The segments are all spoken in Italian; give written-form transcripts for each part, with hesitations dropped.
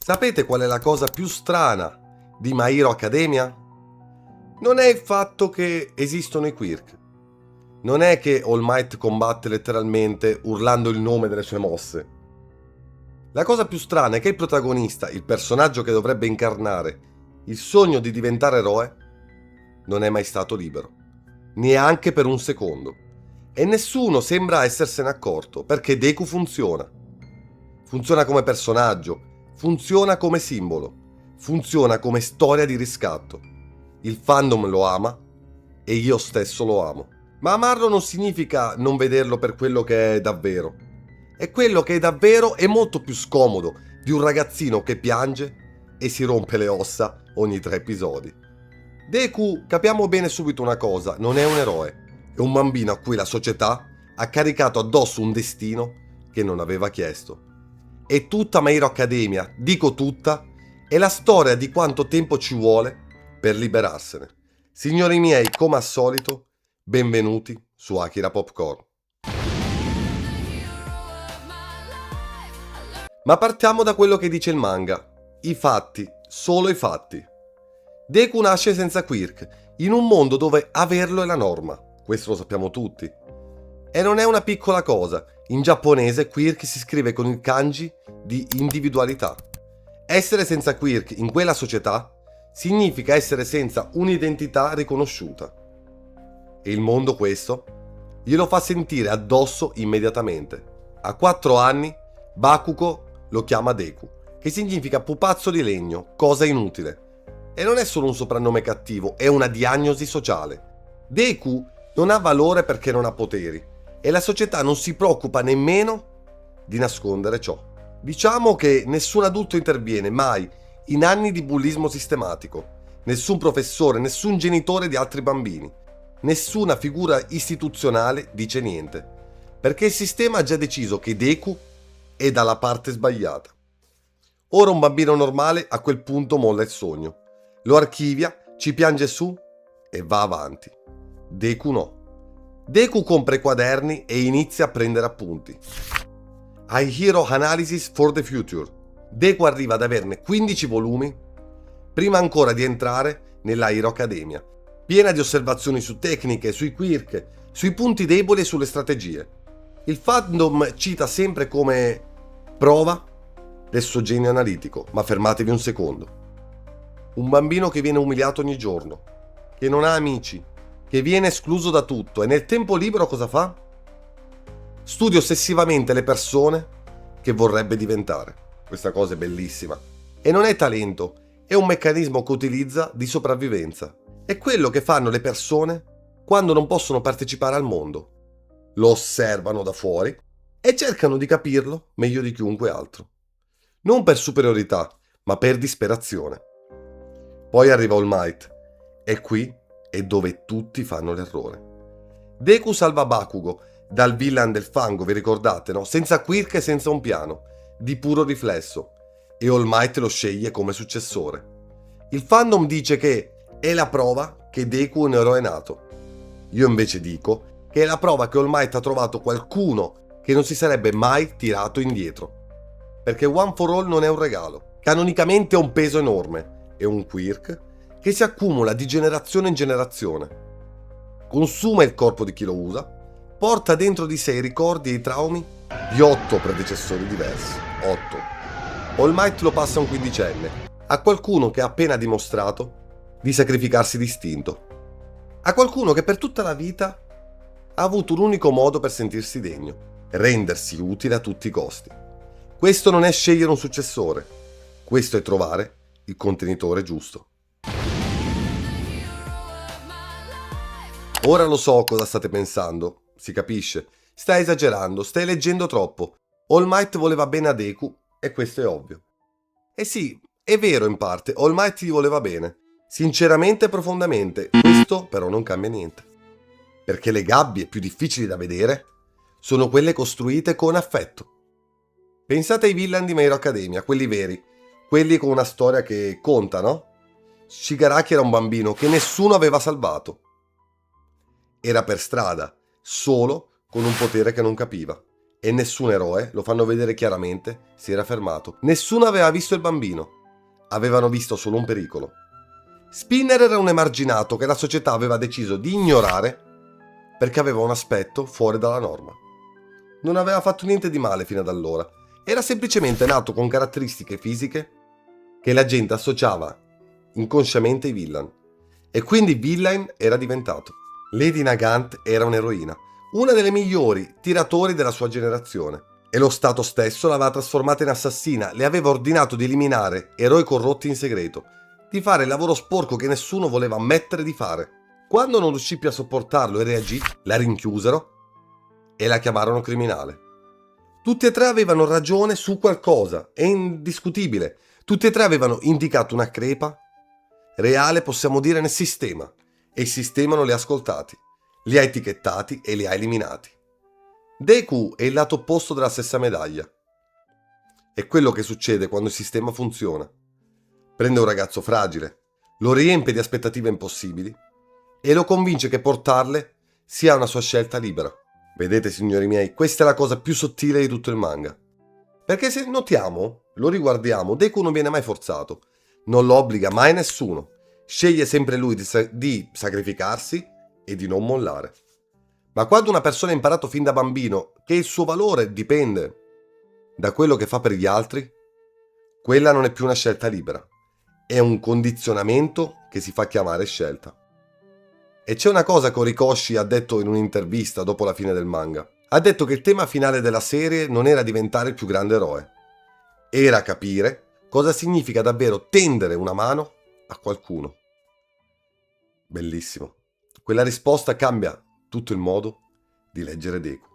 Sapete qual è la cosa più strana di My Hero Academia? Non è il fatto che esistono i quirk. Non è che All Might combatte letteralmente urlando il nome delle sue mosse. La cosa più strana è che il protagonista, il personaggio che dovrebbe incarnare il sogno di diventare eroe, non è mai stato libero. Neanche per un secondo. E nessuno sembra essersene accorto, perché Deku funziona. Funziona come personaggio, funziona come simbolo, funziona come storia di riscatto. Il fandom lo ama e io stesso lo amo. Ma amarlo non significa non vederlo per quello che è davvero. E quello che è davvero è molto più scomodo di un ragazzino che piange e si rompe le ossa ogni 3 episodi. Deku, capiamo bene subito una cosa, non è un eroe, è un bambino a cui la società ha caricato addosso un destino che non aveva chiesto. E tutta My Hero Academia, dico tutta, è la storia di quanto tempo ci vuole per liberarsene. Signori miei, come al solito, benvenuti su Akira Popcorn. Ma partiamo da quello che dice il manga. I fatti, solo i fatti. Deku nasce senza quirk, in un mondo dove averlo è la norma. Questo lo sappiamo tutti. E non è una piccola cosa. In giapponese quirk si scrive con il kanji di individualità. Essere senza quirk in quella società significa essere senza un'identità riconosciuta. E il mondo questo glielo fa sentire addosso immediatamente. A 4 anni Bakugo lo chiama Deku, che significa pupazzo di legno, cosa inutile. E non è solo un soprannome cattivo, è una diagnosi sociale. Deku non ha valore perché non ha poteri e la società non si preoccupa nemmeno di nascondere ciò. Diciamo che nessun adulto interviene mai in anni di bullismo sistematico, nessun professore, nessun genitore di altri bambini, nessuna figura istituzionale dice niente, perché il sistema ha già deciso che Deku è dalla parte sbagliata. Ora un bambino normale a quel punto molla il sogno, lo archivia, ci piange su e va avanti. Deku no. Deku compra i quaderni e inizia a prendere appunti. I Hero Analysis for the Future. Deku arriva ad averne 15 volumi prima ancora di entrare nella Hero Academia, piena di osservazioni su tecniche, sui quirk, sui punti deboli e sulle strategie. Il fandom cita sempre come prova del suo genio analitico, ma fermatevi un secondo. Un bambino che viene umiliato ogni giorno, che non ha amici, che viene escluso da tutto e nel tempo libero cosa fa? Studia ossessivamente le persone che vorrebbe diventare. Questa cosa è bellissima. E non è talento, è un meccanismo che utilizza di sopravvivenza. È quello che fanno le persone quando non possono partecipare al mondo. Lo osservano da fuori e cercano di capirlo meglio di chiunque altro. Non per superiorità, ma per disperazione. Poi arriva All Might, e qui è dove tutti fanno l'errore. Deku salva Bakugo dal villain del fango, vi ricordate, no? Senza quirk e senza un piano, di puro riflesso, e All Might lo sceglie come successore. Il fandom dice che è la prova che Deku è un eroe nato. Io invece dico che è la prova che All Might ha trovato qualcuno che non si sarebbe mai tirato indietro. Perché One for All non è un regalo, canonicamente ha un peso enorme, è un quirk che si accumula di generazione in generazione. Consuma il corpo di chi lo usa, porta dentro di sé i ricordi e i traumi di 8 predecessori diversi. 8. All Might lo passa a un quindicenne, a qualcuno che ha appena dimostrato di sacrificarsi distinto, a qualcuno che per tutta la vita ha avuto un unico modo per sentirsi degno: rendersi utile a tutti i costi. Questo non è scegliere un successore, questo è trovare il contenitore giusto. Ora lo so cosa state pensando, si capisce, stai esagerando, stai leggendo troppo. All Might voleva bene a Deku e questo è ovvio. E sì, è vero in parte, All Might gli voleva bene, sinceramente e profondamente, questo però non cambia niente. Perché le gabbie più difficili da vedere sono quelle costruite con affetto. Pensate ai villain di My Hero Academia, quelli veri, quelli con una storia che conta, no? Shigaraki era un bambino che nessuno aveva salvato. Era per strada, solo con un potere che non capiva. e nessun eroe, lo fanno vedere chiaramente, si era fermato. Nessuno aveva visto il bambino. Avevano visto solo un pericolo. Spinner era un emarginato che la società aveva deciso di ignorare perché aveva un aspetto fuori dalla norma. Non aveva fatto niente di male fino ad allora. Era semplicemente nato con caratteristiche fisiche che la gente associava inconsciamente ai villain. E quindi villain era diventato. Lady Nagant era un'eroina, una delle migliori tiratori della sua generazione. E lo Stato stesso l'aveva trasformata in assassina, le aveva ordinato di eliminare eroi corrotti in segreto, di fare il lavoro sporco che nessuno voleva ammettere di fare. Quando non riuscì più a sopportarlo e reagì, la rinchiusero e la chiamarono criminale. Tutti e tre avevano ragione su qualcosa, è indiscutibile. Tutti e tre avevano indicato una crepa reale, possiamo dire, nel sistema. E il sistema non li ha ascoltati, li ha etichettati e li ha eliminati. Deku è il lato opposto della stessa medaglia. È quello che succede quando il sistema funziona. Prende un ragazzo fragile, lo riempie di aspettative impossibili e lo convince che portarle sia una sua scelta libera. Vedete, signori miei, questa è la cosa più sottile di tutto il manga. Perché se notiamo, lo riguardiamo, Deku non viene mai forzato, non lo obbliga mai nessuno, sceglie sempre lui di sacrificarsi e di non mollare. Ma quando una persona ha imparato fin da bambino che il suo valore dipende da quello che fa per gli altri, quella non è più una scelta libera, è un condizionamento che si fa chiamare scelta. E c'è una cosa che Horikoshi ha detto in un'intervista dopo la fine del manga. Ha detto che il tema finale della serie non era diventare il più grande eroe, era capire cosa significa davvero tendere una mano a qualcuno. Bellissimo. Quella risposta cambia tutto il modo di leggere Deku.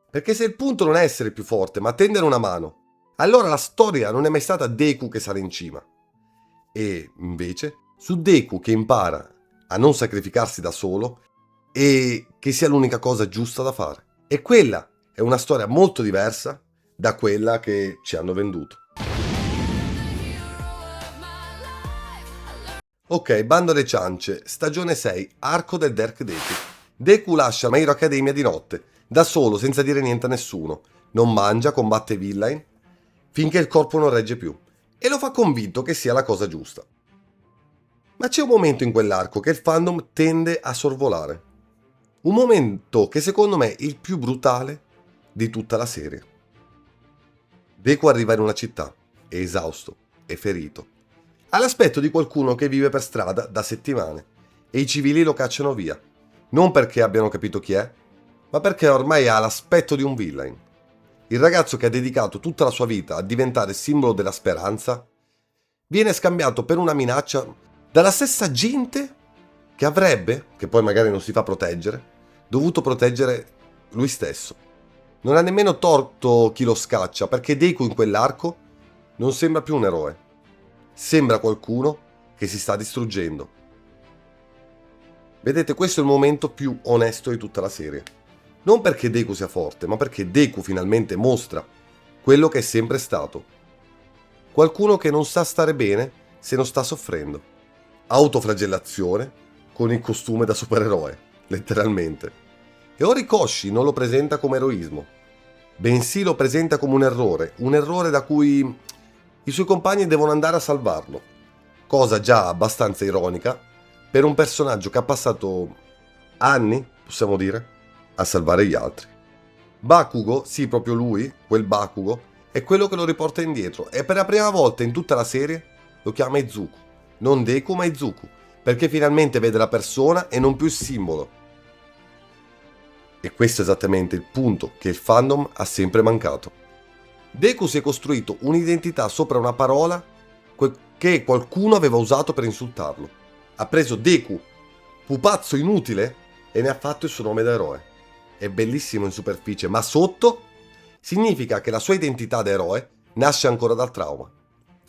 Perché se il punto non è essere più forte, ma tendere una mano, allora la storia non è mai stata Deku che sale in cima. E invece su Deku che impara a non sacrificarsi da solo e che sia l'unica cosa giusta da fare. E quella è una storia molto diversa da quella che ci hanno venduto. Ok, Bando alle ciance, stagione 6, arco del Dark Deku. Deku lascia My Hero Academia di notte, da solo, senza dire niente a nessuno. Non mangia, combatte villain, finché il corpo non regge più. E lo fa convinto che sia la cosa giusta. Ma c'è un momento in quell'arco che il fandom tende a sorvolare. Un momento che secondo me è il più brutale di tutta la serie. Deku arriva in una città, è esausto, è ferito. Ha l'aspetto di qualcuno che vive per strada da settimane e i civili lo cacciano via. Non perché abbiano capito chi è, ma perché ormai ha l'aspetto di un villain. Il ragazzo che ha dedicato tutta la sua vita a diventare simbolo della speranza viene scambiato per una minaccia dalla stessa gente che avrebbe, che poi magari non si fa proteggere, dovuto proteggere lui stesso. Non ha nemmeno torto chi lo scaccia, perché Deku in quell'arco non sembra più un eroe. Sembra qualcuno che si sta distruggendo. Vedete, questo è il momento più onesto di tutta la serie. Non perché Deku sia forte, ma perché Deku finalmente mostra quello che è sempre stato. Qualcuno che non sa stare bene se non sta soffrendo. Autoflagellazione con il costume da supereroe, letteralmente. E Horikoshi non lo presenta come eroismo, bensì lo presenta come un errore da cui i suoi compagni devono andare a salvarlo, cosa già abbastanza ironica per un personaggio che ha passato anni, possiamo dire, a salvare gli altri. Bakugo, sì, proprio lui, quel Bakugo, è quello che lo riporta indietro e per la prima volta in tutta la serie lo chiama Izuku. Non Deku ma Izuku, perché finalmente vede la persona e non più il simbolo. E questo è esattamente il punto che il fandom ha sempre mancato. Deku si è costruito un'identità sopra una parola che qualcuno aveva usato per insultarlo. Ha preso Deku, pupazzo inutile, e ne ha fatto il suo nome da eroe. È bellissimo in superficie, ma sotto significa che la sua identità da eroe nasce ancora dal trauma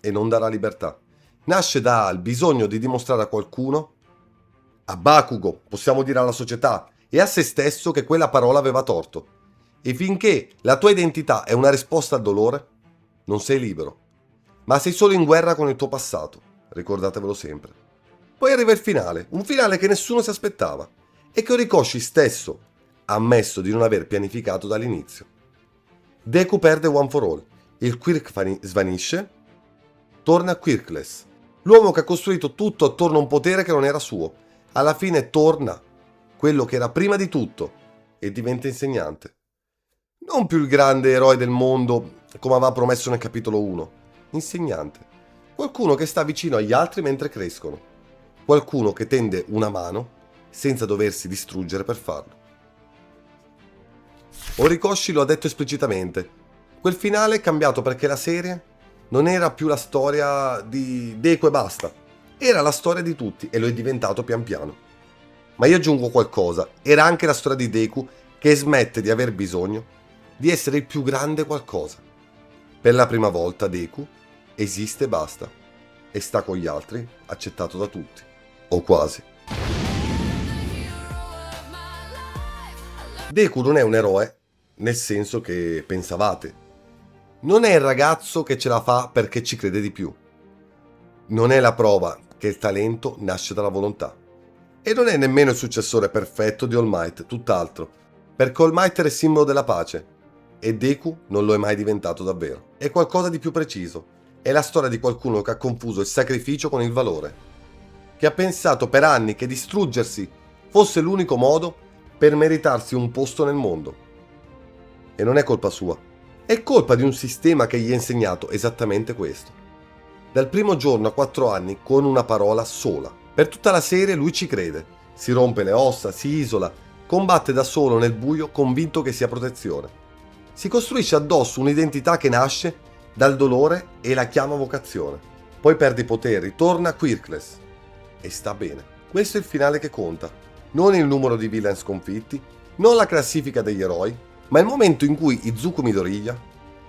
e non dalla libertà. Nasce dal bisogno di dimostrare a qualcuno, a Bakugo, possiamo dire alla società, e a se stesso che quella parola aveva torto. E finché la tua identità è una risposta al dolore, non sei libero, ma sei solo in guerra con il tuo passato, ricordatevelo sempre. Poi arriva il finale, un finale che nessuno si aspettava e che Horikoshi stesso ha ammesso di non aver pianificato dall'inizio. Deku perde One for All, il Quirk svanisce, torna Quirkless, l'uomo che ha costruito tutto attorno a un potere che non era suo. Alla fine torna quello che era prima di tutto e diventa insegnante. Non più il grande eroe del mondo come aveva promesso nel capitolo 1, insegnante. Qualcuno che sta vicino agli altri mentre crescono. Qualcuno che tende una mano senza doversi distruggere per farlo. Horikoshi lo ha detto esplicitamente. Quel finale è cambiato perché la serie non era più la storia di Deku e basta. Era la storia di tutti e lo è diventato pian piano. Ma io aggiungo qualcosa. Era anche la storia di Deku che smette di aver bisogno di essere il più grande qualcosa. Per la prima volta Deku esiste e basta. E sta con gli altri, accettato da tutti. O quasi. Deku non è un eroe nel senso che pensavate. Non è il ragazzo che ce la fa perché ci crede di più. Non è la prova che il talento nasce dalla volontà. E non è nemmeno il successore perfetto di All Might, tutt'altro. Perché All Might è il simbolo della pace. E Deku non lo è mai diventato davvero. È qualcosa di più preciso. È la storia di qualcuno che ha confuso il sacrificio con il valore. Che ha pensato per anni che distruggersi fosse l'unico modo per meritarsi un posto nel mondo. E non è colpa sua. È colpa di un sistema che gli ha insegnato esattamente questo. Dal primo giorno a 4 anni con una parola sola. Per tutta la serie lui ci crede. Si rompe le ossa, si isola, combatte da solo nel buio convinto che sia protezione. Si costruisce addosso un'identità che nasce dal dolore e la chiama vocazione. Poi perde i poteri, torna Quirkless. E sta bene. Questo è il finale che conta. Non il numero di villain sconfitti, non la classifica degli eroi, ma il momento in cui Izuku Midoriya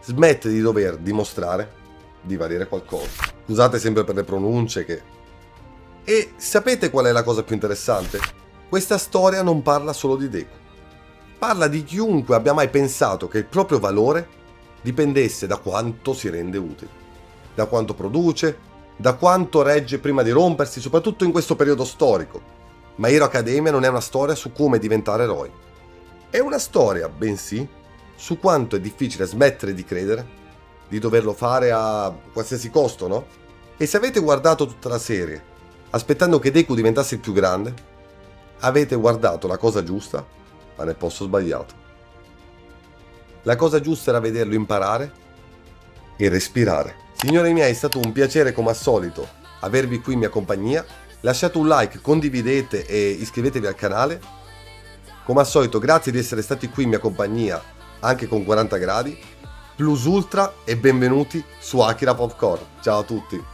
smette di dover dimostrare di valere qualcosa. Scusate sempre per le pronunce che... E sapete qual è la cosa più interessante? Questa storia non parla solo di Deku. Parla di chiunque abbia mai pensato che il proprio valore dipendesse da quanto si rende utile, da quanto produce, da quanto regge prima di rompersi, soprattutto in questo periodo storico. My Hero Academia non è una storia su come diventare eroi. È una storia, bensì, su quanto è difficile smettere di credere, di doverlo fare a qualsiasi costo, no? E se avete guardato tutta la serie, aspettando che Deku diventasse il più grande, avete guardato la cosa giusta, ma nel posto sbagliato. La cosa giusta era vederlo imparare e respirare. Signori miei, è stato un piacere come al solito avervi qui in mia compagnia. Lasciate un like, condividete e iscrivetevi al canale. Come al solito, grazie di essere stati qui in mia compagnia anche con 40 gradi. Plus ultra e benvenuti su Akira Popcorn. Ciao a tutti.